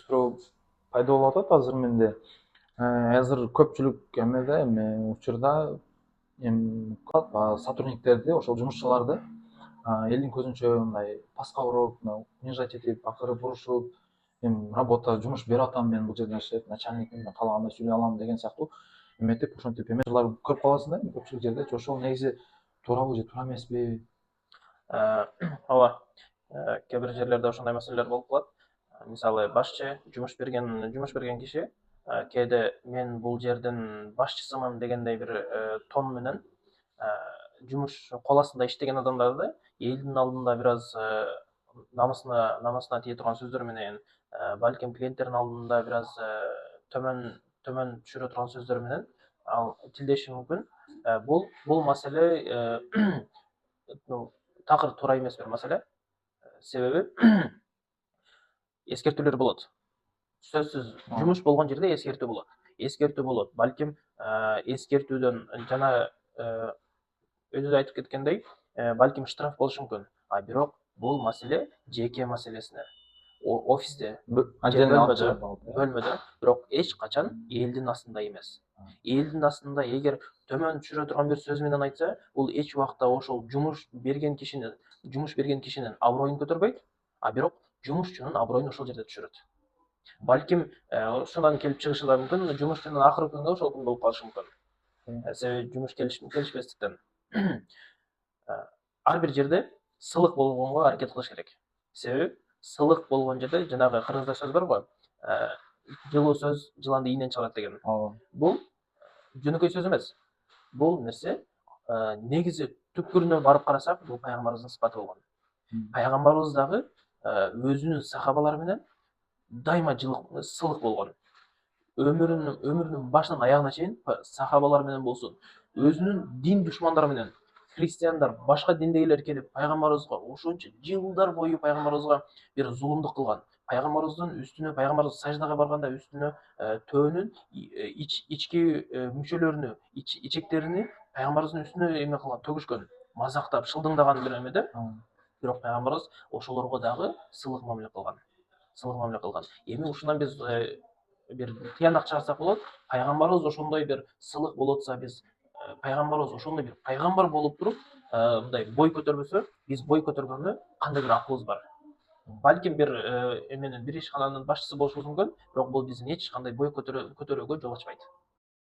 тештирүү пайда болуп атат азыр менде. Азыр көпчүлүк эмеде эми учурда баягы сотрудниктерди, ошол жумушчуларды элдин көзүнчө мындай паска уруп, унижать этип, акырып урушуп, работа, жумуш берип атам мен бул жерден иштеп, начальниким, мен каалагандай сүйлөй алам деген сыяктуу эметип, ушинтип менеджерлар көрүп каласың да, көпчүлүк жерде. Ошол негизи туурабы же туура эмеспи? Ооба, кээ бир жерлерде ошондой маселелер болуп калат. Мисалы башчы жумуш берген киши кээде мен бул жердин башчысымын дегендей бир тон менен жумуш кол астында иштеген адамдарды элдин алдында бир аз намысына тие турган сөздөр менен, балким клиенттердин алдында бир аз төмөн түшүрө турган сөздөр менен ал тилдеши мүмкүн. Бул маселе такыр туура эмес бир маселе. Себеби эскертүүлөр болот. Сөзсүз жумуш болгон жерде эскертүү болот. Балким эскертүүдөн жана өзү айтып кеткендей, балким штраф болушу мүмкүн. Бирок бул маселе жеке маселесине. Офисте, бөлмөдө, бирок эч качан элдин астында эмес. Элдин астында эгер төмөн түшүрө турган бир сөз менен айтса, бул эч убакта ошол жумуш берген кишинин аброюн көтөрбөйт, бирок жумушчунун аброюн ошол жерде түшүрөт. Балким ушундан келип чыгышы да мүмкүн, жумуштун акыркы күнү ошол күн болуп калышы мүмкүн. Себеби жумуш келишпестиктен. Ар бир жерде сылык болгонго аракет кылыш керек. Себеби сылык болгон жерде жанагы кыргызда сөз бар го, жылуу сөз жыланды ийинен чыгарат деген. Бул жөнөкөй сөз эмес. Бул нерсе негизи түпкүрүнө барып карасак, бул пайгамбарыбыздын сыпаты болгон. Пайгамбарыбыз дагы өзүнүн сахабалары менен дайыма сылык болгон. Өмүрүнүн башынан аягына чейин сахабалар менен болсун, өзүнүн дин душмандары менен, христиандар, башка диндегилер келип пайгамбарыбызга ошончо жылдар бою пайгамбарыбызга бир зулумдук кылган. Пайгамбарыбыздын үстүнө, пайгамбарыбыз саждага барганда үстүнө төөнүн ички мүчөлөрүнү, ичектерини пайгамбарыбыздын үстүнө эме кылган, төгүшкөн, мазактап, шылдыңдаган бир эмеде. Бирок пайгамбарыбыз ошолорго дагы сылык мамиле кылган. Эми ушундан биз бир тыянак чыгарсак болот. Пайгамбарыбыз ошондой бир сылык болуп атса, биз пайгамбарыбыз ошондой бир пайгамбар болуп туруп, мындай бой көтөрбөсө, биз бой көтөргөнгө кандай бир акыбыз бар? Балким бир эменин бир ишкананын башчысы болушубуз мүмкүн, бирок бул биздин эч кандай бой көтөрүүгө жол ачпайт.